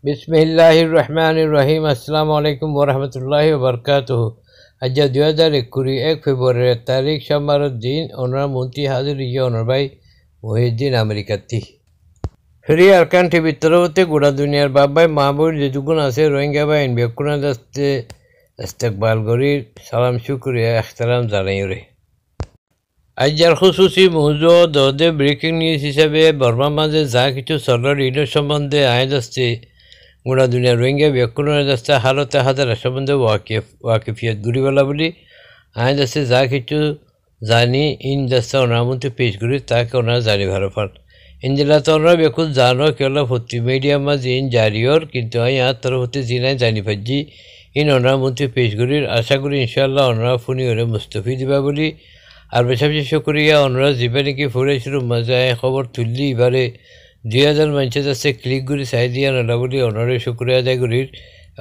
বিসমিল্লাহির রহমানির রহিম। আসসালামু আলাইকুম ওরহমতুল্লাহি ওবরকাতুহু। আজ 2021 ফেব্রুয়ারির তারিখ সোমবারের দিন ওনার মন্ত্রী হাজির ইয়ে ওনার ভাই মহিউদ্দিন আমেরিকাতি ফ্রি আরকান টিভির তরফতে গোড়া দুনিয়ার বাবাই মাহবুব যেটুকুন আছে রোহিঙ্গা বা ইনবেকুনা দাস্তে ইস্তেকবাল করি সালাম শুক্রিয়া এখতারাম জানাই রে। আজকের খুশুসি মৌজু দে ব্রেকিং নিউজ হিসাবে বর্মার মাঝে যা কিছু চলার ইউনিট সম্বন্ধে আইন আসছে গোড়া দুনিয়া রোহিঙ্গা ব্যাকুণের রাস্তা হালতে হাজার সম্বন্ধে ওয়াকিফিয়ত ঘুরিবেলা বলি আইন আছে যা কিছু জানি ইন রাস্তা ওনার মধ্যে পেশ করি তাকে ওনারা জানি ভালো পান ইনজিলাতে ওনারা বেকুল জানো কেলা ভর্তি মিডিয়াম মাঝে ইন জারিওর কিন্তু আমি আর তরফতে জিনাই জানি পাচ্ছি ইন ওনার মধ্যে পেশ করির আশা করি ইনশাল্লাহ ওনারা ফোনি ওরে মুস্তফি দিবা বলি আর বেশা শুক্রিয়া ওনারা যাবে নাকি ফুরেছিল মজায় খবর তুললি এবারে 2000 মানুষের যাচ্ছে ক্লিক করি চাই দিয়া নলা বলি ওনারে শুক্রিয়া আদায় করির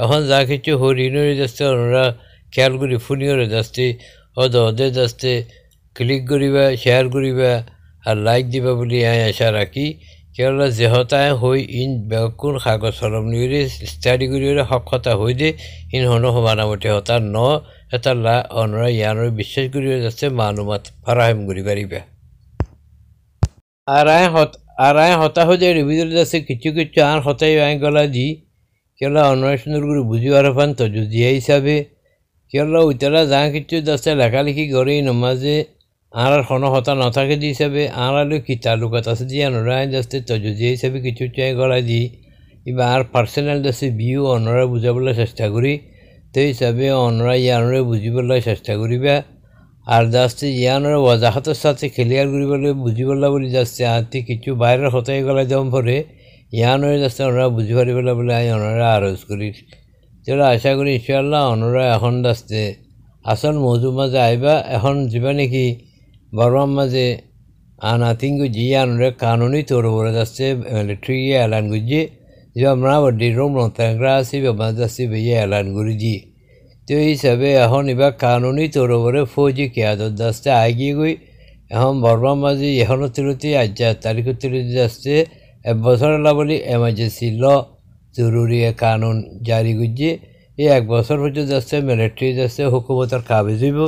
এখন যা কিছু হরিণরে যাচ্ছে ওনারা খেয়াল করি ফোনিওরে যাচ্ছে ওদের যাচ্ছে ক্লিক করিবা শেয়ার করিবা আর লাইক দিবা বলি আমি আশা রাখি কেবল যেহতায় হই ইন বেকুন কাগজ কলম নিয়ে স্টাডি করিলে সক্ষতা হই দে ইন হন সমানামতি হতার ন এটা ওনারা ইয়ানোর বিশ্বাস করিয়ে যাচ্ছে মালুমাত ফারাহেম করি পারিবা আর আয় হতাশ যে ভিতরে যাচ্ছে কিছু কিছু আর হতাই আয় গলা দি কেলা অন্যায় সুন্দর করে বুঝিবার পান তো যুজিয়া হিসাবে কেলা ওইতারা যা কিছু যাচ্ছে লেখালেখি করে নমাজে আর কোনো হতা নথাকে দি হিসাবে আর আলো কি তালুকাত আছে দিয়ে অনরায় যাচ্ছে তো যুজিয়া হিসাবে কিছু চাই গলা দি এবার আর পার্সোনাল যাচ্ছে ভিউ অনরা বুঝাবলৈ চেষ্টা করি তো হিসাবে অনরা ইয়ানরে বুঝিবলৈ চেষ্টা করিবা আর যাচ্ছে ইয়ানোর ওয়াজাহাতের সাথে ক্লিয়ার করিবলৈ বুঝিবলা বলে যাচ্ছে আনতে কিছু বাইরের হতাই গলা যেমন পরে ইয়ানোর যাচ্ছে ওনারা বুঝি পারিবলা বলে আমি ওনারা আরজ করি যেটা আশা করি ইনশাল্লাহ ওনারা এখন যাচ্ছে আসল মৌজুর মাঝে আইবা এখন যাবা নাকি বর্মার মাঝে আনাতিং গুজি আনরে কানুনি তোর বলে যাচ্ছে মিলিটারি এলান গুজি যে আমরা ডিরোম রংতাংরা আছি বেমার যাচ্ছি বেয়ে এলান করি দি তো হিসাবে এখন এবার কানুনি তোর ওপরে ফৌজি কেয়াদত যাচ্ছে আগিয়ে গই এখন বর্মার মাঝে এখনও তিরতি আজ তারিখের তিরতি যাচ্ছে এক বছর বলি এমার্জেন্সি ল জরুরি কানুন জারি করছে এই এক বছর পর্যন্ত যাচ্ছে মিলিটারি যাচ্ছে হুকুমতের কাবিজ হইব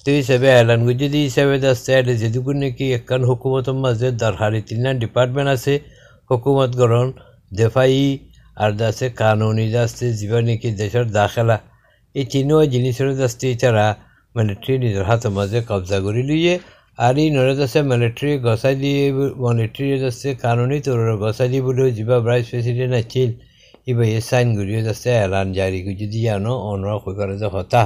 তো হিসাবে এলান করছে দিয়ে হিসাবে যাচ্ছে যেটুকু নাকি একখান হুকুমতের মাঝে দরকারি 3টা ডিপার্টমেন্ট আছে হুকুমত গ্রহণ দেফাই আর যাচ্ছে কানুনি যাচ্ছে যেবা নাকি দেশের দাখেলা এই তিনও জিনিসের যাচ্ছে এছাড়া মিলিটারি নিজের হাতের মাঝে কবজা করে লিয়ে আর এই নরে যাচ্ছে মিলিটারি গছাই দিয়ে মিলিটারি যাচ্ছে কানুনি তোর গছাই দিয়ে বলে যা ভাইস প্রেসিডেন্ট আছিল এবার এ সাইন করিয়ে যাচ্ছে এলান জারি করে যদি জানো অনরা হইবার যে হতা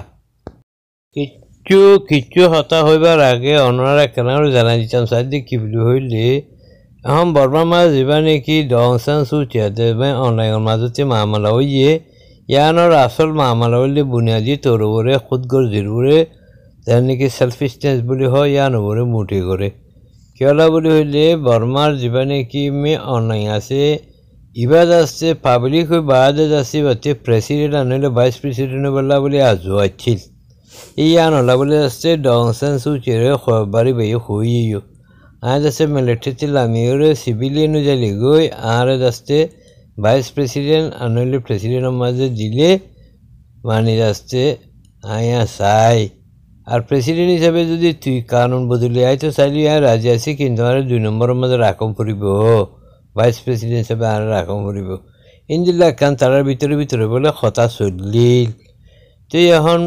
কিচ্ছু হতা হইবার আগে অনরা কেন জানাই দিতাম সাইড কি বলি হইলে এখন বর্মার মাঝে যা নাকি ডং সান সু চেয়ারম্যান অনলাইনের মাজতে মামলা হইয়ে ইয়ানোর আসল মামলা হইলে বুনিয়াদি তোর ওপরে খুদগর জিরুরে যার নাকি সেলফিশনেস বলি হয় ইয়ান ওপরে মুঠি করে কেলা বলি হইলে বর্মার যা নাকি অনলাইন আছে ইবা যাচ্ছে পাবলিক হয়ে বাদে যাচ্ছে বাতে প্রেসিডেন্ট আনলে ভাইস প্রেসিডেন্ট বললা বলে আজও আছিল এই আনলা বলে যাচ্ছে ডং সান সু চেয়ারে বাড়ি বাইয়ে হইও আর যাচ্ছে মিলিটারিতে লামিওরে সিভিলিয়ান যাইলে গই আর যাচ্ছে ভাইস প্রেসিডেন্ট আনলে প্রেসিডেন্টের মাঝে দিলে মানে যাচ্ছে আয়া চাই আর প্রেসিডেন্ট হিসাবে যদি তুই কানুন বদলে আয় তো চাইলি আর রাজি আছি কিন্তু আর 2 নম্বরের মাঝে রাখম ফুরিব ভাইস প্রেসিডেন্ট হিসাবে আর রাখম ফুরিব ইনজিল্লা কান তারার ভিতরে বলে কথা চলিল তুই এখন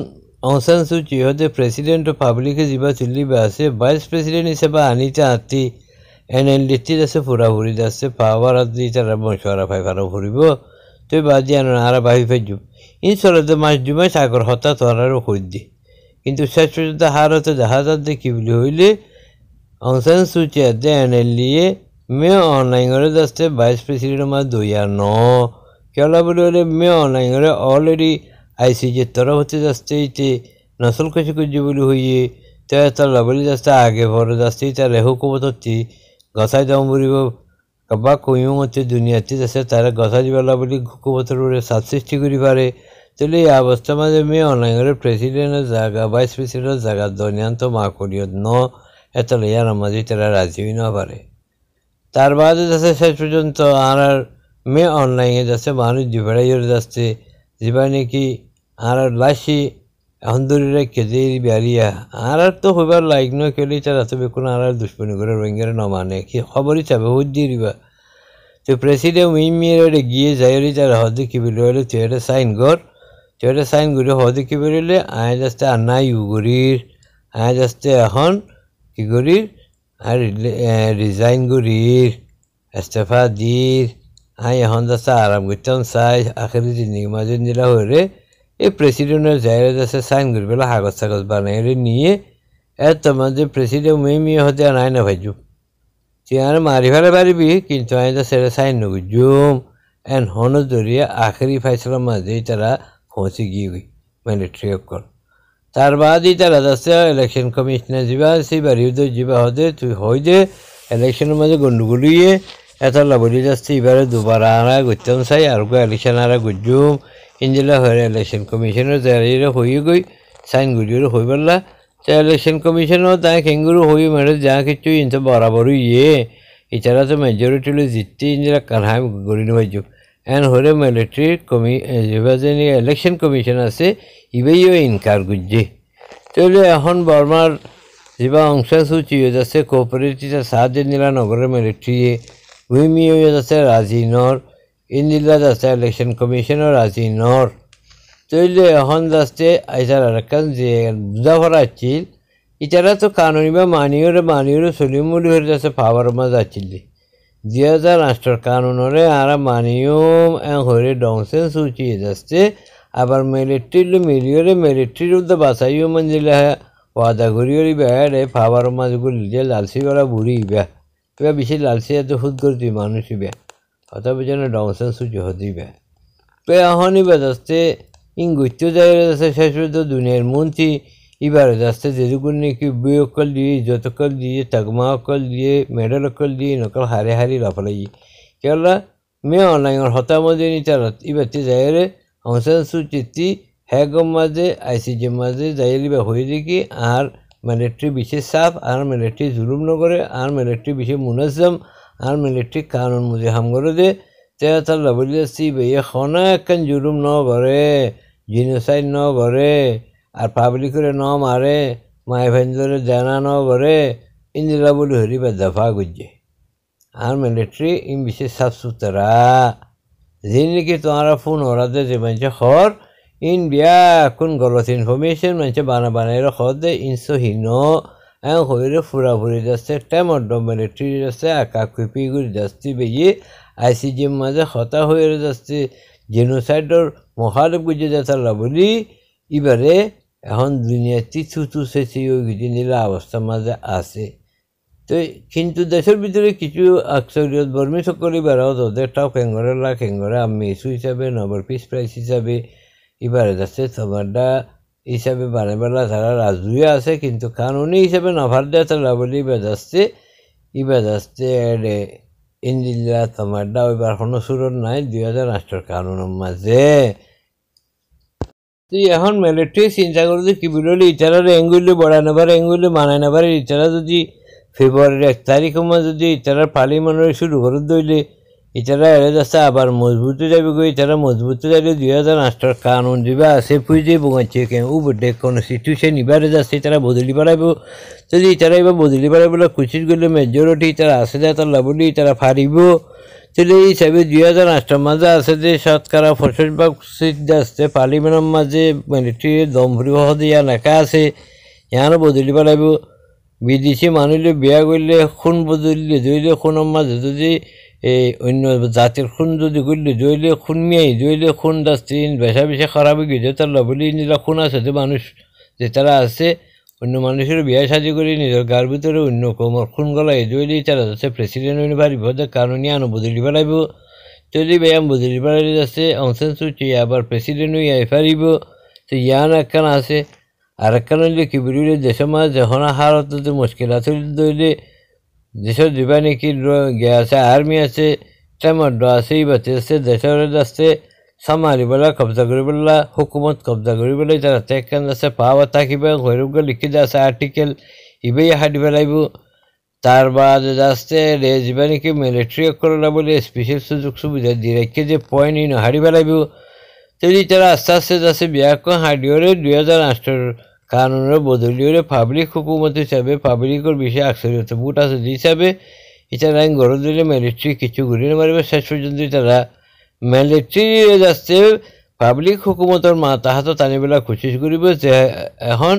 অংসান সুচি হতে প্রেসিডেন্ট ও পাবলিকে যা চলিবা আছে ভাইস প্রেসিডেন্ট হিসাবে আনিতে আতি এনএলডিটি যাচ্ছে ফুরাফুরি যাচ্ছে পাওয়ার দি তারা মশওয়ারা পাই ফারা ফুরিব তুই বাদি আনো আর বাহি ফেজু ইনশাল্লাহ মাস 2 মাস আগর হতা তোরারও কই দি কিন্তু শেষ পর্যন্ত হার হতে দেখা যাচ্ছে কি বলি হইলে অংসান সুচি আদে এনএলডিএ অনলাইনে যাচ্ছে ভাইস প্রেসিডেন্ট মাস 2009 কেলা বলি হলে অনলাইনে অলরেডি আইসিজের তরফ হতে যাচ্ছে এইতে নসল খুশি খুঁজি বলি হইয়ে তো তার বলি যাচ্ছে আগে পরে যাচ্ছে তার হুকুমত হচ্ছে গছাই দাম বলিব বা কইম হচ্ছে দুনিয়াতে যাচ্ছে তারা গছাই দিবেলা বলি হুকুমতের উপরে সাত সৃষ্টি করি পারে তাহলে এই অবস্থা মাঝে অনলাইনের প্রেসিডেন্টের জায়গা ভাইস প্রেসিডেন্টের জায়গা দনিয়ান্ত মা করিও ন এত ইয়ার মাঝে তারা রাজি না পারে তার বাদে যাচ্ছে শেষ পর্যন্ত আর মে অনলাইনে যাচ্ছে মানুষ দিবাড়াইয়ের যাচ্ছে যেবা নাকি আর লাসি এখন ধরে রেখে যে বেরিয়া আর তো হইবার লাইক নয় কেলি তারা তো বেকুন আর দুষ্পনি করে রোহিঙ্গার নমানে কি খবরই চাবে হুদ দিয়ে দিবা তো প্রেসিডেন্ট উইমিয়ারে গিয়ে যাইরি তারা হদে কি বলে হলে তুই এটা সাইন কর তুই এটা সাইন করে হদে কি বলিলে আয় যাচ্ছে আর নাই উগরির আয় যাচ্ছে এখন কি করির আর রিজাইন করির ইস্তফা দির আয় এখন যাচ্ছে আরাম করতাম চাই আখেরি জিন্দগি মাঝে নিলা হয়ে এই প্রেসিডেন্টের জায়গা যাচ্ছে সাইন করি পেলে কাগজ টাগজ বানাই নিয়ে এর তোমার যে প্রেসিডেন্ট মেয়ে হতে আর নাই না ভাইজু তুই আর মারি ফেলে পারিবি কিন্তু আমি তো সেটা সাইন নগুজুম এন হন ধরিয়ে আখেরি ফাইসলার মাঝেই তারা পৌঁছে গিয়ে মিলিটারি কর তার বাদই তারা যাচ্ছে ইলেকশন কমিশনার যাবা সেই বাড়িও তো যাবা হতে তুই হয় যে ইলেকশনের মাঝে গন্ডগোলিয়ে এত লাভলি যাচ্ছে এবারে দুবার আনা করতাম চাই আর ইলেকশন আর গুজুম ইঞ্জিলা হয়ে ইলেকশন কমিশনের জায়গায় হয়ে গই সাইন গুলিও হয়ে পারলা ইলেকশন কমিশনও তাই খেঙ্গুরু হয়ে মেরে যা কিছু ইনতে বরাবরই এছাড়া তো মেজরিটি জিততে ইঞ্জিলা কানহাই গড়ি নেবাইজ এন হরে মিলিটারি যেবা যে ইলেকশন কমিশন আছে ইবেইও ইনকার গুজে তাহলে এখন বর্মার যেবা অংশ সূচি হয়ে যাচ্ছে কোঅপারেটিভ সাহায্য নীলা নগরের মিলিটারি উইমি হয়ে যাচ্ছে রাজিনর ইন্দিলা যাচ্ছে ইলেকশন কমিশনও রাজিনর তাইলে এখন যাচ্ছে এছাড়া একখান যে বুঝা ভরা আছিল এছাড়া তো কানুনি বা মানিওরে চলিমুলি হয়ে যাচ্ছে পাওয়ার মাঝে আছিল 2008 কানুনরে আর মানিয়ম হয়ে ডংসেন সূচিয়ে যাচ্ছে আবার মিলিটারির উদ্দে বাঁচাইও মঞ্জিলা ওয়াদা করিওরি বেড়ে পাওয়ার মাঝগুলি যে লালসি করা বুড়ি ইবা এবার বেশি লালসি এত হুদ করতি মানুষ ইবা হতা বেজানো ডংসেন সূচি হতে ইবা তো এখনই যাচ্ছে ইঙ্গুত্য জায়গায় যাচ্ছে শেষ পর্যন্ত দুনিয়ার মন্ত্রী এবারে যাচ্ছে যেটুকুন নাকি বইকল দিয়ে যতকল দিয়ে তাগমা অকল দিয়ে মেডেল অকল দিয়ে নকল হারি লাফালাই কেলা মে অনলাইনের হতামধ্যে নিতার এবারতে যাইরে অংশান সুচিতি হ্যাগম মাঝে আইসিজির মাঝে যাইলি বা হয়ে দেখি আর মিলিটারি বিশেষ সাফ আর মিলিটারি জুলুম নগরে আর মিলিটারি বিশেষ মুনাজ্জম আর মিলিটারি কানুন মুজে হাম করে দে তার লাভলি যাচ্ছি বেয়ে খনা একখান জুলুম ন করে জিনোসাইড ন করে আর পাবলিকের ন মারে মায় ভেঞ্জরে জানা ন করে ইন্দিরা বলি হরি বা দফা গুজে আর মিলিটারি ইন বিশেষ সাফ সুতরা যে নাকি তোমারা ফোন ওরাতে যে মানুষ খর ইন বিয়া কোন গলত ইনফরমেশন মানুষ বানাই খর দে ইনসহীন হইরে ফুরাফুরি যাচ্ছে টেমর মিলিটারি যাচ্ছে আকা খুপি করে যাচ্ছি বেয়ে আইসিজির মাঝে হতা হয়ে যাচ্ছে জেনোসাইডর মহাদেব গুজে যাচ্ছে বলি এবারে এখন দুনিয়াতে থুতু শেষে ওই নীলা অবস্থার মাঝে আছে তো কিন্তু দেশের ভিতরে কিছু আকসরিয়ত বর্মী সকলে বেড়াও তাদেরটাও খেঙ্গরে আমি ইস্যু হিসাবে নবর পিস প্রাইস হিসাবে এবারে যাচ্ছে তোমারটা হিসাবে বানাবেলা তারা রাজুয়ে আছে কিন্তু কানুনি হিসাবে নভার দেওয়া তারা বলি বেজাচ্ছে ইন্দিল্লা তোমারটা ওইবার কোনো সুরত নাই 2008 কানুনের মাঝে তুই এখন মিলিটারি চিন্তা করে যে কি বলি ইটারা এঙ্গুলি বড়াই নেবার এঙ্গুলি মানাই নেবার ইটারা যদি ফেব্রুয়ারির 1 তারিখের মাঝে যদি ইটারা পার্লিমেন্টে শুরু করে দইলে ইটারা এড়ে যাচ্ছে আবার মজবুতে যাবে গো ইটারা মজবুতে যাইলে 2008 কানুন দিবা আছে পুঁজে বোঙাচ্ছে কেন উবটে কনস্টিটিউশন এবারে যাচ্ছে তারা বদলি পারাইব যদি ইটারা এবার বদলি পারাইবলে কুচিত গেলে মেজরিটি তারা আছে যায় তার লাভলি তারা ফারিব তাহলে এই হিসাবে 2008 মাঝে আছে যে শতকরা 65% সিট যাচ্ছে পার্লিমেন্টের মাঝে মিলিটারি দম ভরি দিয়া নাকা আছে ইয়ানো বদলি পারাইব বিদেশি মানুষে বিয়া করলে খুন বদলিলে জইলে খুনের মাঝে যদি এই অন্য জাতির খুন যদি করলে জইলে খুন মিয়াই জইলে খুন যাচ্ছে বেশা বেশি খারাপ হয়ে গেছে তার লাভলি নিজেরা খুন আছে যে মানুষ যে তারা আছে অন্য মানুষের বিয়া সাজি করে নিজের গার ভিতরে অন্য কোমর খুন গলায় জইলেই তারা যাচ্ছে প্রেসিডেন্ট হইতে পারিব কারণে আনো বদলি পারাইব যদি ব্যায়াম বদলি পারাইলে যাচ্ছে অংশান সুচি আবার প্রেসিডেন্ট হইয়া পারিব তো ইয়ান একখান আছে আর একখান হইলে কি বলিলে দেশের মাঝে যখন হারত মুশকিল আছে দইলে দেশের দিবা নাকি গিয়ে আছে আর্মি আছে টেমর আছে ইবাতে আছে দেশের যাচ্ছে সামারিবেলা কবজা করিবেলা হুকুমত কবজা করিবেলাই তারা একখান আছে পাওয়া থাকিবে গৈরূপকে লিখি আছে আর্টিকেল ইবেই হাঁটি পেলাইব তার বাদে যাচ্ছে যিবা নেকি মিলিটারি করলা বলে স্পেশাল সুযোগ সুবিধা দিয়ে রেখে যে পয়েন্ট ইন হারি পেলাইব যদি তারা আস্তে আস্তে যাচ্ছে বিয়াকন হাডিওরে 2008 কানুনের বদলিওরে পাবলিক হুকুমত হিসাবে পাবলিকের বিষয়ে আকসরিত বুট আছে হিসাবে এছাড়া আইন গড় দিলে মিলিটারি কিছু ঘুরিয়ে মারিবে শেষ পর্যন্ত তারা মিলিটারি যাচ্ছে পাবলিক হুকুমতর তাহাতো টানিবেলা কোচিছ কৰিব যে এখন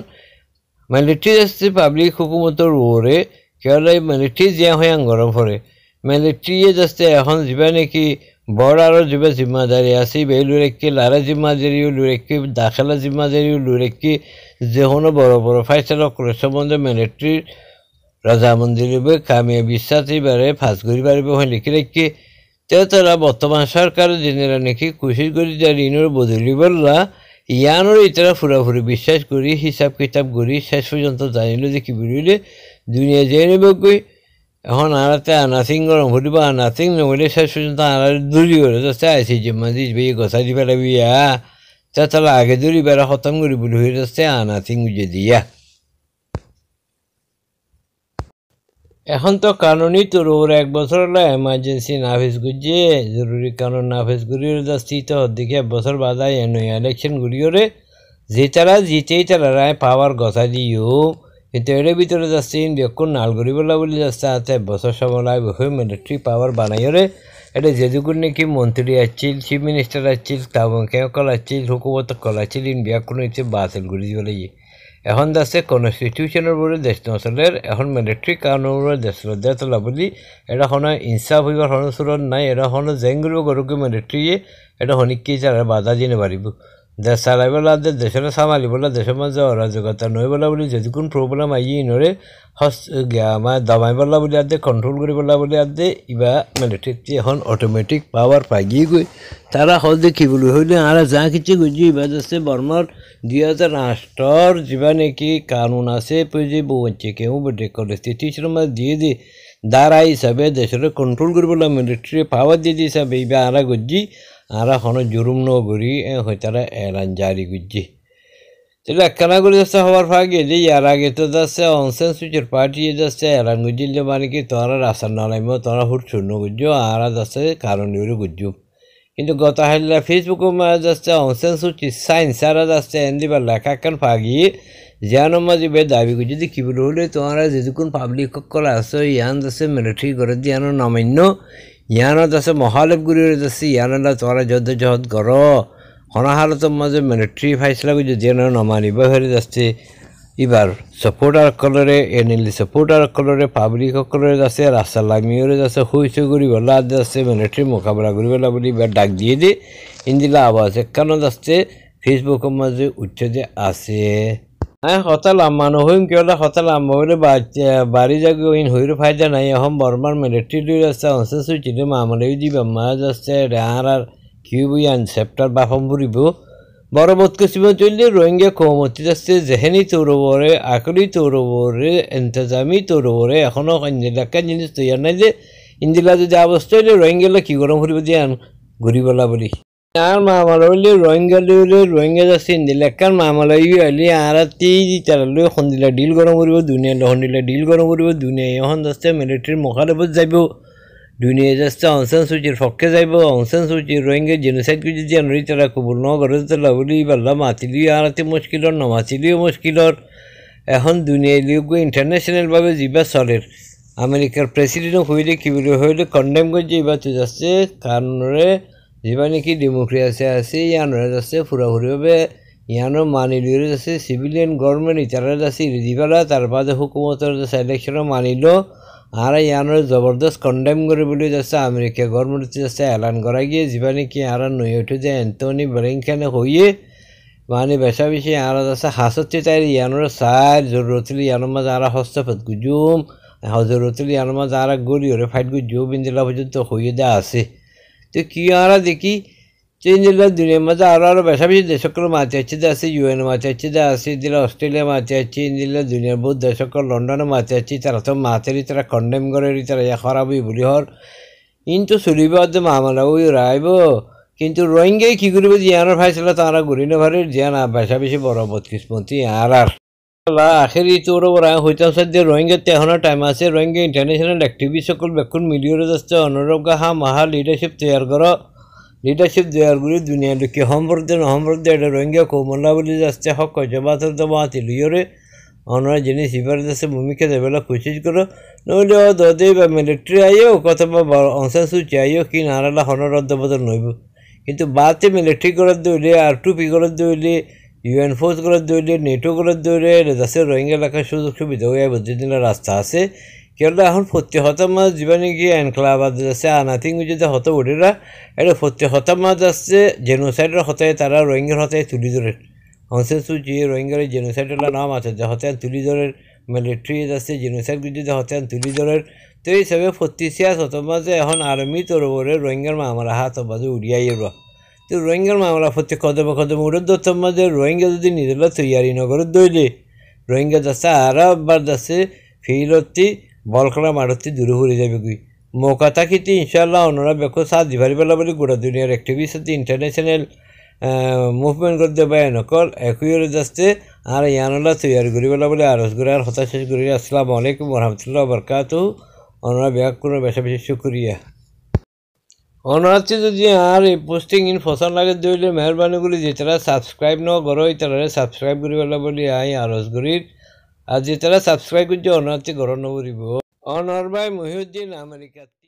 মিলিটারি যাচ্ছে পাবলিক হুকুমতর ওরে কেৱল মিলিটারি জিয়া হৈ গৰম পৰে মিলিটারিয়ে যাচ্ছে এখন যিবা নেকি বর্ডারের যুব জিম্মাদারি আছে বেলুরেকি লারা জিম্মাদারিও লুরেকি দাখেলা জিম্মাদারিও লুরেকি যে কোনো বড় বড় ফাইসলা করে সম্বন্ধে মিলিটারির রাজামন্দিরে কামিয়াবি সাথে বারে ফাঁস করি পারিব হয় লিখি রেখি তারা বর্তমান সরকারের দিনেরা নাকি কুশির করি যার ঋণের বদলি বললা ইয়ানোর ইতারা ফুরাফুরি বিশ্বাস করি হিসাব কিতাব করি শেষ পর্যন্ত জানিল যে কি বুঝলে দুনিয়া যেয়ে নেবই এখন আনাতে আনাসিং গরম ফুটিব আনাসিং নহলে শেষ পর্যন্ত আনার দূরি করে যাচ্ছে আইসি জিম্মা দিস ভাই গছা দি পেলাবি তাহলে আগে দূরি বেড়া খতম করি বলে হয়ে যাচ্ছে আনাসিং বুঝে দিয়া এখন তো কানুনি তোর ওর 1 বছর হলো এমার্জেন্সি নাফিস গুজে জরুরি কানুন নাফিস গুড়িয়ে যাচ্ছি তো দিকে 1 বছর বাদায় ইলেকশন গুড়িয়ে যে তারা জিতেই তারা রায় পাওয়ার গছা দিও কিন্তু এর ভিতরে যাচ্ছে ইন্ডিয়াকুন নাল গরিবলা বলে যাচ্ছে আতে বছর সময় লাগবে হয়ে মিলিটারি পাওয়ার বানাইরে এটা যেদুকুন নাকি মন্ত্রী আসছিল চিফ মিনিস্টার আসছিল কেউ কল আসছিল হুকুমত কল আসছিল ইন্ডিয়াকুন হচ্ছে বাতিল করে বলে এখন যাচ্ছে কনস্টিটিউশনের বলে দেশ নচলের এখন মিলিটারি কানুনের দেশ দেতলা বলি এটা কোনো ইনসাফ হইবার কোনো সুরত নাই এটা কোনো জেঙ্গুলো গরুকে মিলিটারিয়ে এটা হনিকি যারা বাধা দিনে পারিব দেশ চালাইবেলা দেশের সামালিবলা দেশের মাঝে অরাজকতা নইবেলা বলে যেদিন প্রবলেম আইয়ে ইনরে আমার দমাইবেলা বলে আদে কন্ট্রোল করিবেলা বলে আদে ইবা মিলিটারি এখন অটোমেটিক পাওয়ার পাই গিয়ে গই তারা হল কি বলি হইলে আর যা কিছু গুজি ইবা যাচ্ছে বর্মার 2008 যা নাকি কানুন আছে যে বউছে কেউ বেটে কনস্টিটিউশনের মাঝে দিয়ে দ্বারা হিসাবে দেশের কন্ট্রোল করিবেলা মিলিটারি পাওয়ার দিয়ে হিসাবে ইবা আরা গুজি আর এখন জুরুম নগরী হয় তারা এলান জারি করছে তাহলে একখানা করে যাচ্ছে হওয়ার ফাঁকে যে ইয়ার আগে তো যাচ্ছে অনসেন সুইচের পার্টি যাচ্ছে এলান গুজিলে মানে কি তোরা রাস্তার নালাইম তোরা হুট শূন্য গুজো আর যাচ্ছে কারণীয় গুজো কিন্তু গত হাইলা ফেসবুকে যাচ্ছে অনসেন সুচি সাইন্স আর যাচ্ছে এনদিবার লেখা একখান ফাঁকি যেন মাঝে দাবি করছে যে কী বলে হলে তোমরা যেদিন পাবলিক কল আসো ইয়ান যাচ্ছে মিলিটারি করে দিয়ানো নমান্য ইয়ানো যাচ্ছে মহালেব গুড়িয়ে যাচ্ছে ইয়ানলা তোরা যদ জহদ কর হনাহালতের মাঝে মিলিটারি ফাইসলা করছে যেন নমানিব হয়ে যাচ্ছে এবার সাপোর্টার কলরে এনএলডি সাপোর্টার কলরে পাবলিক কলরে যাচ্ছে রাস্তা লামিয়ে যাচ্ছে হইছে করি বলা যাচ্ছে মিলিটারি মোকাবিলা করি বলা বলি এবার ডাক দিয়ে দে ইন্দিলা আওয়াজ কেন যাচ্ছে ফেসবুকের মাঝে উঠছে যে আছে হ্যাঁ হতা লাম্বা নহইম কেৱলা হতা লাম্বা হলে বাড়ি যাগে ইন হইরো ফায়দা নাই এখন বর্মার মিলিটারি যাচ্ছে অনসেন সুইচিলে মামলাই দিবা মা যাচ্ছে আর কিউবিয়ান সেপ্টার বাফম ফুরিব বড় বোধ কসিব চললে রোহিঙ্গা কৌমতি যাচ্ছে জেহেনি তৌরবরে আকলি তৌরবরে এন্তজামি তৌরবরে এখনও ইন্দিলাকা জিনিস তৈরি নাই যে ইন্দিলা যদি অবস্থা হইলে রোহিঙ্গালা কি গরম ফুরিব দিয়ে ঘুরিবলা বলি আর মামালা হইলে রোহিঙ্গা যাচ্ছে ইন্দিলাকার মামালা হইলে আর তারা লৈ সন্দিলা ডিল গরম কৰিব দুনিয়া সন্দিলা ডিল গরম কৰিব দুনিয়া এখন যাচ্ছে মিলিটারির মোকালেফত যাব দুনিয়া যাচ্ছে অনসেন সুচির পক্ষে যাব অনসেন সুচির রোহিঙ্গা জেনোসাইড করে যদি আনরি তারা কবুল ন করে তারা বলি বাল্লা মাতিলিও আর মুশকিলর নমাতিলিও মুশকিলর এখন দুনিয়া লিয়ে ইন্টারন্যাশনালভাবে যা চলের আমেরিকার প্রেসিডেন্ট হইলে কি বলে হইলে কন্ডেম করছে এবার তো যাচ্ছে কারণরে যা নাকি ডেমোক্রেসি আছে ইয়ানরা যাচ্ছে পুরাপুরিভাবে ইয়ানো মানি লিয়ে যাচ্ছে সিভিলিয়ান গভর্নমেন্ট ইতারা যাচ্ছে দিবেলা তার বাদে হুকুমতের যাচ্ছে ইলেকশনও মানিল আর ইয়ানোর জবরদস্ত কন্ডেম করে বলে যাচ্ছে আমেরিকা গভর্নমেন্ট যাচ্ছে এলান করা গিয়ে যা নাকি আর নই উঠে যে অ্যান্টনি ব্লিংকেন হইয়ে মানে বেশা বেশি আর যাচ্ছে হাসতে তাই ইয়ানোর সার জরুরতলি ইয়ানোর মাঝে আর হস্তক্ষেপ গুজুম জরুরতলি ইয়ানোর মাঝে আর গড়ি ওরে ফাইট গুজুম ইন্দিলা পর্যন্ত হইয়ে দেওয়া আছে তো কি আমরা দেখি ইন্দিলা দুনিয়ার মাঝে আরও বেশা বেশি দেশকল মাতি আছে আছে ইউএন মাতি আছে আছে ইন্দিলা অস্ট্রেলিয়া মাতি আছে ইন্দিলা দুনিয়ার বহুত দেশকল লন্ডনে মাতি আছে তারা তো মাতেরই তারা কন্ডেম করে তারা ইয়া খারাপ হই বলি হর কিন্তু চলিব মামলা ওই রাইব কিন্তু রোহিঙ্গাই কী করবে জিয়ানোর ফাইসলা তারা ঘুরি না ভারে জিয়ান বেশা বেশি বড় বদকিসমতি আর আখেরি তোর হইতে যে রোহিঙ্গাতে এখনো টাইম আছে রোহিঙ্গা ইন্টারন্যাশনাল অ্যাক্টিভিস্ট সকল বেকুন মিলিয়রে যাচ্ছে অনুরোধ হা মাহা লিডারশিপ তৈয়ার করো লিডারশিপ তৈয়ার করি দুনিয়া লোকে সম্প্রদায় নহম্প্রদায় এটা রোহিঙ্গা কৌমল্লা বলে যাচ্ছে হক কজবাতর দমাতি লিয়রে অনরা জিনিস ইবার যাচ্ছে ভূমিকা দেবেলা কোশিশ করো নইলে দদে বা মিলিটারি আইও অথবা অংশান সূচি আইও কি নারালা হনরদ্দ বদল নইব কিন্তু বাতে মিলিটারি করার দৌড়ে আর টুপি করার দৌড়ে ইউএন ফোর্স করার দৌড়ে নেটো করার দৌড়ে যাচ্ছে রোহিঙ্গা এলাকার সুযোগ সুবিধা হয়ে বুঝতে দিনের রাস্তা আছে কেননা এখন প্রতি হতাম মাস জীবনে গিয়ে এনক্লাবাদ যাচ্ছে আনাথিং যদি হত ওঠেরা এটা প্রতি হতাম মাস যাচ্ছে জেনোসাইডের হতায় তারা রোহিঙ্গার হতায় তুলি ধরে অংশে সুচি রোহিঙ্গার জেনোসাইডের নাম আছে যে হতায় তুলি ধরের মিলিটারি যাচ্ছে জেনোসাইড যদি হতায় তুলি ধরের তো এই হিসাবে প্রতি সিয়াস হতাম মাসে এখন আর্মি তোর ওরে রোহিঙ্গার মামলা হাত বাজে উড়িয়াই রা তো রোহিঙ্গার মামলা প্রতি কদম উড়ে দত্তম মাঝে রোহিঙ্গা যদি নিজেরা তৈয়ারি নগরের দইলে রোহিঙ্গা যাচ্ছে আর একবার যাচ্ছে ফিরতি বলখলা মারতি দূরে ঘুরে যাবে গুই মৌকা থাকিতে ইনশাল্লাহ ওনারা বেকো সাথ দিভারি বেলা বলে গোটা দুনিয়ার অ্যাক্টিভিস্ট ইন্টারন্যাশনাল মুভমেন্ট করতে পারে নকল একই যাচ্ছে আর ইয়ানলা তৈয়ারি করি বেলা বলে আরজ করে আর হতাশ করি আসসালামু আলাইকুম রহমতুল্লাহ বরকাতু ওনারা ব্যাগ কোনো বেশি বেশি শুক্রিয়া অনারাতে যদি আর এই পোস্টিং ইন ফসল লাগে দইলে মেহরবানিগুলি যেতারা সাবস্ক্রাইব ন করো তারা সাবস্ক্রাইব করি বেলা বলি আই আরজ করি আর যেতারা সাবস্ক্রাইব করছে অনারাতে গরম নকরিব অনর ভাই মহিউদ্দিন আমেরিকা।